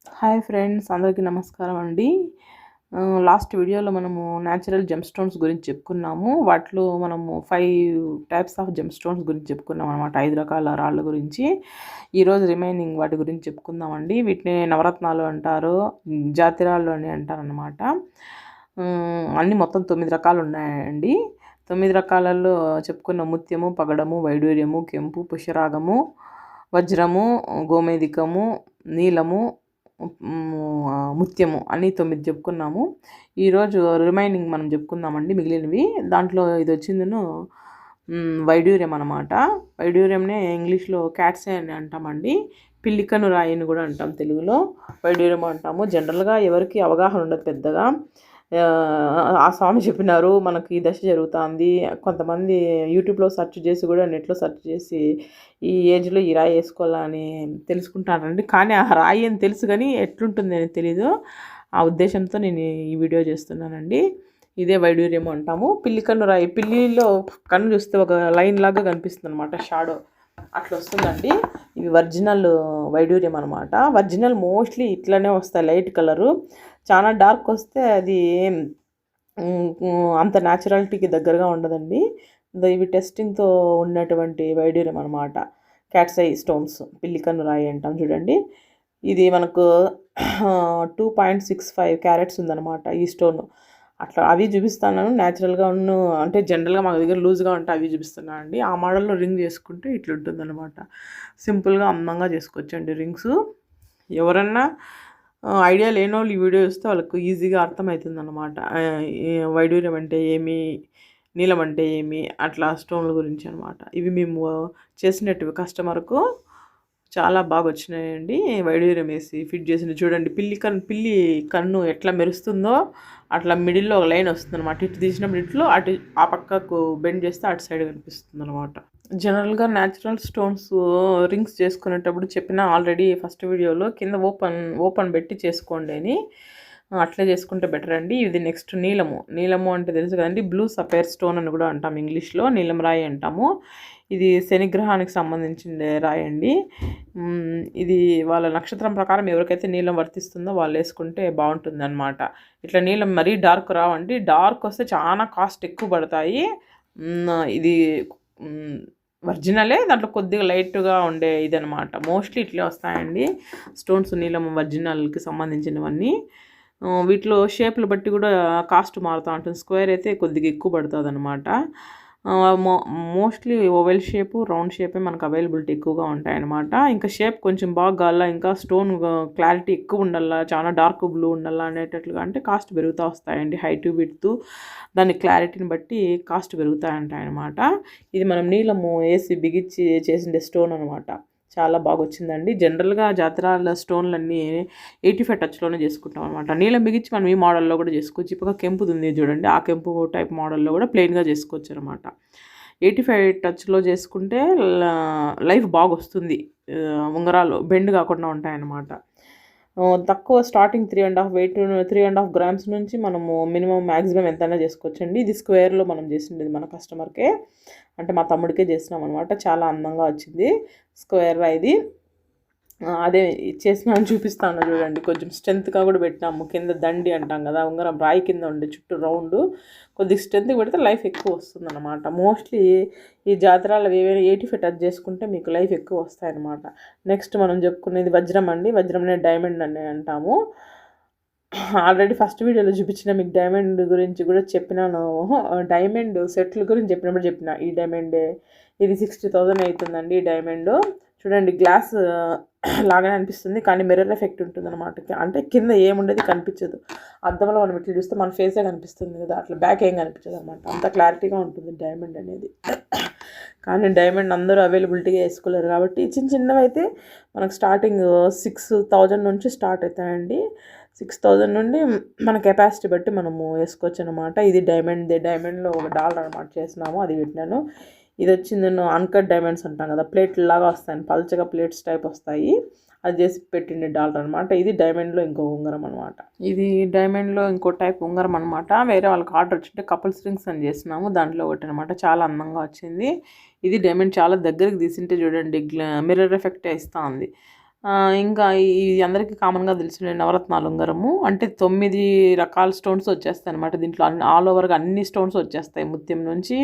Hi friends, అందరికీ నమస్కారం అండి. లాస్ట్ వీడియోలో మనము న్యాచురల్ జెమ్ స్టోన్స్ గురించి చెప్పుకున్నాము. వాటిలో మనము 5 టైప్స్ ఆఫ్ జెమ్ స్టోన్స్ గురించి చెప్పుకున్నాం అనమాట. 5 రకాల రాళ్ళ గురించి. ఈరోజు రిమైనింగ్ వాటి గురించి చెప్పుకుందామండి. వీటిని నవరత్నాలు అంటారు, జాతిరాళ్ళు అని అంటారనమాట. అన్నీ మొత్తం 9 రకాలు ఉన్నాయండి. 9 రకాలలో చెప్పుకున్న ముత్యము, పగడము, వైడూర్యము, కెంపు, పుష్యరాగము, వజ్రము, గోమేధికము, నీలము, ముత్యము అన్నీ 9 చెప్పుకున్నాము. ఈరోజు రిమైనింగ్ మనం చెప్పుకుందామండి మిగిలినవి. దాంట్లో ఇది వచ్చిందను వైడూర్యం అనమాట. వైడూర్యంనే ఇంగ్లీష్లో క్యాట్సే అని అంటామండి. పిల్లికను రాయిని కూడా అంటాం తెలుగులో. వైడూర్యం అంటాము. జనరల్గా ఎవరికి అవగాహన ఉండదు పెద్దగా. ఆ స్వామి చెప్పినారు మనకు ఈ దశ జరుగుతుంది. కొంతమంది యూట్యూబ్లో సెర్చ్ చేసి కూడా నెట్లో సెర్చ్ చేసి ఈ ఏజ్లో ఈ రాయి వేసుకోవాలని తెలుసుకుంటానండి. కానీ ఆ రాయి అని తెలుసు కానీ ఎట్లుంటుంది అని తెలీదు. ఆ ఉద్దేశంతో నేను ఈ వీడియో చేస్తున్నానండి. ఇదే వైడూర్యం అంటాము. పిల్లి కన్ను రాయి, పిల్లిలో కన్ను చూస్తే ఒక లైన్ లాగా కనిపిస్తుంది అనమాట, షాడో అట్లా వస్తుందండి. ఇవి ఒరిజినల్ వైడూర్యం అనమాట. ఒరిజినల్ మోస్ట్లీ ఇట్లానే వస్తాయి, లైట్ కలరు. చాలా డార్క్ వస్తే అది అంత న్యాచురాలిటీకి దగ్గరగా ఉండదండి. ఇవి టెస్టింగ్తో ఉన్నటువంటి వైడూర్యం అనమాట. క్యాట్సై స్టోన్స్, పిల్లికన్ను రాయి అంటాం చూడండి. ఇది మనకు 2.65 క్యారెట్స్ ఉందన్నమాట ఈ స్టోన్. అట్లా అవి చూపిస్తాను న్యాచురల్గా ఉన్న, అంటే జనరల్గా మా దగ్గర లూజ్గా ఉంటే అవి చూపిస్తున్నాను అండి. ఆ మోడల్లో రింగ్ చేసుకుంటే ఇట్లుంటుంది అనమాట. సింపుల్గా అందంగా చేసుకోవచ్చండి రింగ్స్. ఎవరన్నా ఐడియా లేని వాళ్ళు ఈ వీడియో చూస్తే వాళ్ళకు ఈజీగా అర్థమవుతుంది అనమాట. వైడూర్యం అంటే ఏమి, నీలం అంటే ఏమి, అట్లా స్టోన్ల గురించి అనమాట. ఇవి మేము చేసినట్టు కస్టమర్కు చాలా బాగా వచ్చినాయండి. వైడూర్యం వేసి ఫిట్ చేసింది చూడండి. పిల్లి కన్ను ఎట్లా మెరుస్తుందో అట్లా మిడిల్లో ఒక లైన్ వస్తుంది అనమాట. ఇటు తీసినప్పుడు ఇట్లో అటు ఆ పక్కకు బెండ్ చేస్తే అటు సైడ్ కనిపిస్తుంది అనమాట. జనరల్గా న్యాచురల్ స్టోన్స్ రింగ్స్ చేసుకునేటప్పుడు చెప్పిన ఆల్రెడీ ఫస్ట్ వీడియోలో కింద ఓపెన్ పెట్టి చేసుకోండి అని. అట్లే చేసుకుంటే బెటర్ అండి. ఇది నెక్స్ట్ నీలము అంటే తెలుసు కదండి. బ్లూ సఫైర్ స్టోన్ అని కూడా అంటాం ఇంగ్లీష్లో. నీలం రాయి అంటాము. ఇది శనిగ్రహానికి సంబంధించిన రాయి అండి. ఇది వాళ్ళ నక్షత్రం ప్రకారం ఎవరికైతే నీలం వర్తిస్తుందో వాళ్ళు వేసుకుంటే బాగుంటుంది అనమాట. ఇట్లా నీలం మరీ డార్క్ రావండి. డార్క్ వస్తే చాలా కాస్ట్ ఎక్కువ పడతాయి. ఇది ఒరిజినలే, దాంట్లో కొద్దిగా లైట్గా ఉండే ఇదనమాట. మోస్ట్లీ ఇట్లే వస్తాయండి స్టోన్స్ నీలం ఒరిజినల్కి సంబంధించినవన్నీ. వీటిలో షేప్లు బట్టి కూడా కాస్ట్ మారుతూ ఉంటుంది. స్క్వేర్ అయితే కొద్దిగా ఎక్కువ పడుతుంది అనమాట. మోస్ట్లీ ఓవెల్ షేపు, రౌండ్ షేపే మనకు అవైలబిలిటీ ఎక్కువగా ఉంటాయన్నమాట. ఇంకా షేప్ కొంచెం బాగా కావాలా, ఇంకా స్టోన్ క్లారిటీ ఎక్కువ ఉండాలా, చాలా డార్క్ బ్లూ ఉండాలా అనేటట్లుగా అంటే కాస్ట్ పెరుగుతూ వస్తాయండి. హైట్ విడ్త్ దాని క్లారిటీని బట్టి కాస్ట్ పెరుగుతాయంటాయన్నమాట. ఇది మనం నీలము వేసి బిగించి చేసిండే స్టోన్ అనమాట. చాలా బాగా వచ్చిందండి. జనరల్గా జాతరాల స్టోన్లన్నీ 85 టచ్లోనే చేసుకుంటాం అనమాట. నీలం బిగించి మనం ఈ మోడల్లో కూడా చేసుకోవచ్చు. ఇప్పుడు కెంపుది ఉంది చూడండి, ఆ కెంపు టైప్ మోడల్లో కూడా ప్లెయిన్గా చేసుకోవచ్చు అనమాట. 85 టచ్లో చేసుకుంటే లైఫ్ బాగా వస్తుంది. ఉంగరాలు బెండ్ కాకుండా ఉంటాయన్నమాట. తక్కువ స్టార్టింగ్ 3.5 గ్రామ్స్ నుంచి మనము మినిమం మ్యాక్సిమం ఎంతైనా చేసుకోవచ్చండి. ఇది స్క్వేర్లో మనం చేసిండేది మన కస్టమర్కే, అంటే మా తమ్ముడికే చేసినాం అనమాట. చాలా అందంగా వచ్చింది స్క్వేర్ ఇది. అదే చేసినాను చూపిస్తాను చూడండి. కొంచెం స్ట్రెంత్గా కూడా పెట్టినాము. కింద దండి అంటాం కదా, ఉంగరం రాయి కింద ఉండే చుట్టూ రౌండ్ కొద్దిగా స్ట్రెంత్ పెడితే లైఫ్ ఎక్కువ వస్తుంది అనమాట. మోస్ట్లీ ఈ జాతరాలు ఏవైనా 85 టచ్ చేసుకుంటే మీకు లైఫ్ ఎక్కువ వస్తాయన్నమాట. నెక్స్ట్ మనం చెప్పుకునేది వజ్రం అండి. వజ్రంనే డైమండ్ అని అంటాము. ఆల్రెడీ ఫస్ట్ వీడియోలో చూపించిన మీకు డైమండ్ గురించి కూడా చెప్పినాను. డైమండ్ సెట్ల గురించి చెప్పిన ఈ డైమండ్ ఇది 60,000 అవుతుందండి. ఈ డైమండ్ చూడండి, గ్లాస్ లాగానే అనిపిస్తుంది కానీ మిర్రర్ ఎఫెక్ట్ ఉంటుంది అనమాట. అంటే కింద ఏముండేది కనిపించదు. అద్దంలో మనం ఇట్లా చూస్తే మన ఫేసే కనిపిస్తుంది కదా, అట్లా బ్యాక్ ఏం కనిపించదు అనమాట. అంత క్లారిటీగా ఉంటుంది డైమండ్ అనేది. కానీ డైమండ్ అందరూ అవైలబిలిటీగా వేసుకోలేరు కాబట్టి చిన్నవి అయితే మనకు స్టార్టింగ్ 6,000 నుంచి స్టార్ట్ అవుతాయండి. 6,000 నుండి మన కెపాసిటీ బట్టి మనము వేసుకోవచ్చు అనమాట. ఇది డైమండ్లో $1 అనమాట చేసినాము, అది పెట్టినాను. ఇది వచ్చింది అన్కట్ డైమండ్స్ అంటాం కదా, ప్లేట్ లాగా వస్తాయి, పల్చగా ప్లేట్స్ టైప్ వస్తాయి. అది చేసి పెట్టిండే $1 అనమాట. ఇది డైమండ్లో ఇంకో ఉంగరం అనమాట. ఇది డైమండ్లో ఇంకో టైప్ ఉంగరం అనమాట. వేరే వాళ్ళకి ఆర్డర్ వచ్చింటే కపుల్స్ రింగ్స్ అని చేసినాము, దాంట్లో ఒకటి అనమాట. చాలా అందంగా వచ్చింది. ఇది డైమండ్ చాలా దగ్గరికి తీసింటే చూడండి మిర్రర్ ఎఫెక్ట్ ఇస్తూ ఉంది. ఇంకా ఈ అందరికీ కామన్గా తెలిసిన నవరత్నాలు ఉంగరము అంటే 9 రకాల స్టోన్స్ వచ్చేస్తాయి అనమాట. దీంట్లో ఆల్ ఓవర్గా అన్ని స్టోన్స్ వచ్చేస్తాయి. ముత్యం నుంచి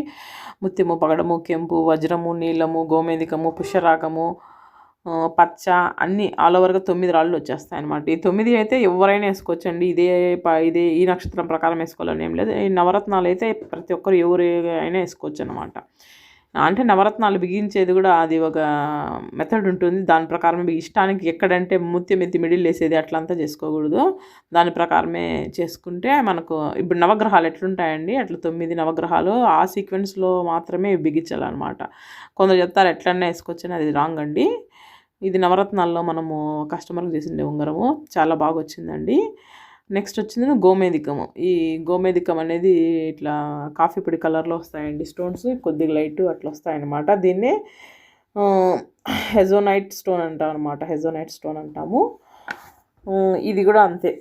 ముత్యము, పగడము, కెంపు, వజ్రము, నీలము, గోమేధికము, పుష్యరాగము, పచ్చ అన్నీ ఆల్ ఓవర్గా 9 రాళ్ళు వచ్చేస్తాయి అనమాట. ఈ 9 అయితే ఎవరైనా వేసుకోవచ్చండి. ఇదే ఈ నక్షత్రం ప్రకారం వేసుకోవాలని ఏం లేదు. ఈ నవరత్నాలు అయితే ప్రతి ఒక్కరు ఎవరు అయినా వేసుకోవచ్చు అనమాట. అంటే నవరత్నాలు బిగించేది కూడా అది ఒక మెథడ్ ఉంటుంది. దాని ప్రకారం మీ ఇష్టానికి ఎక్కడంటే ముత్యం ఎత్తి మిడిల్ వేసేది అట్లంతా చేసుకోకూడదు. దాని ప్రకారమే చేసుకుంటే మనకు ఇప్పుడు నవగ్రహాలు ఎట్లుంటాయండి అట్లా 9 నవగ్రహాలు ఆ సీక్వెన్స్లో మాత్రమే బిగించాలన్నమాట. కొందరు చెప్తారు ఎట్లన్నా వేసుకోవచ్చని, అది రాంగ్ అండి. ఇది నవరత్నాల్లో మనము కస్టమర్కి చేసిండే ఉంగరము చాలా బాగా వచ్చిందండి. నెక్స్ట్ వచ్చింది గోమేధికము. ఈ గోమేధికం అనేది ఇట్లా కాఫీ పొడి కలర్లో వస్తాయండి స్టోన్స్, కొద్దిగా లైట్ అట్లా వస్తాయన్నమాట. దీన్నే హెజోనైట్ స్టోన్ అంటాం అనమాట. హెజోనైట్ స్టోన్ అంటాము. ఇది కూడా అంతే.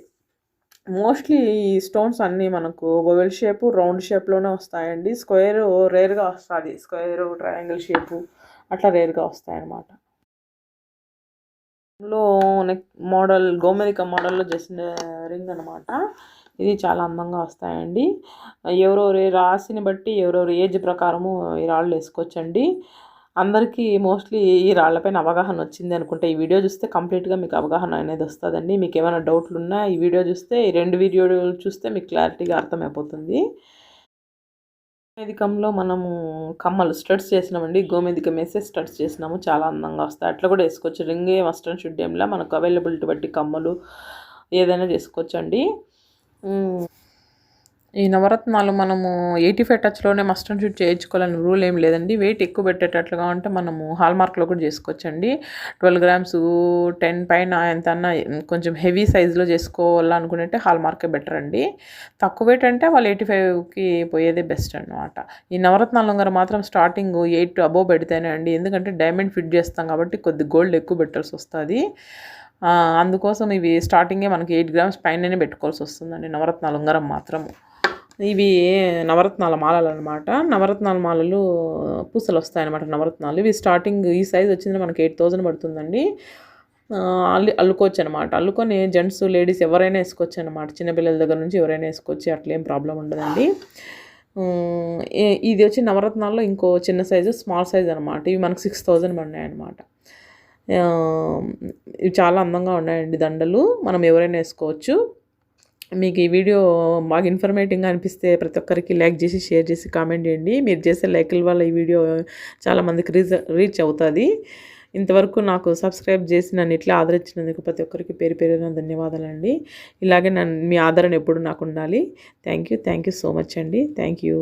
మోస్ట్లీ ఈ స్టోన్స్ అన్నీ మనకు ఓవెల్ షేపు, రౌండ్ షేప్లోనే వస్తాయండి. స్క్వేర్ రేర్గా వస్తుంది. స్క్వేర్, ట్రయాంగిల్ షేపు అట్లా రేర్గా వస్తాయన్నమాట. లో మోడల్ గోమేధిక మోడల్లో చేసిన రింగ్ అనమాట. ఇది చాలా అందంగా వస్తాయండి. ఎవరెవరి రాశిని బట్టి ఎవరెవరి ఏజ్ ప్రకారము ఈ రాళ్ళు వేసుకోవచ్చండి. అందరికీ మోస్ట్లీ ఈ రాళ్ళపైన అవగాహన వచ్చింది అనుకుంటే ఈ వీడియో చూస్తే కంప్లీట్గా మీకు అవగాహన అనేది వస్తుందండి. మీకు ఏమైనా డౌట్లు ఉన్నా ఈ వీడియో చూస్తే, ఈ 2 వీడియోలు చూస్తే మీకు క్లారిటీగా అర్థమైపోతుంది. గోమేధికంలో మనము కమ్మలు స్టడ్స్ చేసినామండి. గోమేధికం వేసే స్టడ్స్ చేసినాము, చాలా అందంగా వస్తాయి. అట్లా కూడా వేసుకోవచ్చు. రింగే మస్టర్డ్ షుడ్ ఏంలా మనకు అవైలబిలిటీ బట్టి కమ్మలు ఏదైనా చేసుకోవచ్చు అండి. ఈ నవరత్నాలు మనము 85 టచ్లోనే మస్ట్ అండ్ షుడ్ చేయించుకోవాలని రూల్ ఏం లేదండి. వెయిట్ ఎక్కువ పెట్టేటట్లుగా ఉంటే మనము హాల్మార్క్లో కూడా చేసుకోవచ్చండి. 12 గ్రామ్స్ 10 పైన ఎంతన్నా కొంచెం హెవీ సైజులో చేసుకోవాలనుకుంటే హాల్మార్కే బెటర్ అండి. తక్కువ వెయిట్ అంటే వాళ్ళు 85కి పోయేదే బెస్ట్ అనమాట. ఈ నవరత్నాలు ఉంగరం మాత్రం స్టార్టింగ్ 8 అబోవ్ పెడితేనే అండి. ఎందుకంటే డైమండ్ ఫిట్ చేస్తాం కాబట్టి కొద్ది గోల్డ్ ఎక్కువ పెట్టాల్సి వస్తుంది. అందుకోసం ఇవి స్టార్టింగే మనకి 8 గ్రామ్స్ పైననే పెట్టుకోవాల్సి వస్తుందండి నవరత్నాలు ఉంగరం మాత్రము. ఇవి నవరత్నాల మాలలు అనమాట. నవరత్నాల మాలలు పూసలు వస్తాయన్నమాట నవరత్నాలు. ఇవి స్టార్టింగ్ ఈ సైజ్ వచ్చిందంటే మనకి 8000 పడుతుందండి. అల్లుకోవచ్చు అనమాట. అల్లుకొని జెంట్స్, లేడీస్ ఎవరైనా వేసుకోవచ్చు అనమాట. చిన్నపిల్లల దగ్గర నుంచి ఎవరైనా వేసుకోవచ్చు, అట్లేం ప్రాబ్లం ఉండదండి. ఇది వచ్చి నవరత్నాల్లో ఇంకో చిన్న సైజు, స్మాల్ సైజ్ అనమాట. ఇవి మనకు 6000 పడినాయన్నమాట. ఇవి చాలా అందంగా ఉన్నాయండి దండలు. మనం ఎవరైనా వేసుకోవచ్చు. మీకు ఈ వీడియో బాగా ఇన్ఫర్మేటివ్గా అనిపిస్తే ప్రతి ఒక్కరికి లైక్ చేసి, షేర్ చేసి, కామెంట్ చేయండి. మీరు చేసే లైకుల వల్ల ఈ వీడియో చాలామందికి రీచ్ అవుతుంది. ఇంతవరకు నాకు సబ్స్క్రైబ్ చేసి నన్ను ఇట్లా ఆదరించినందుకు ప్రతి ఒక్కరికి పేరు పేరున ధన్యవాదాలండి. ఇలాగే మీ ఆదరణ ఎప్పుడు నాకు ఉండాలి. థ్యాంక్ యూ సో మచ్ అండి. Thank you.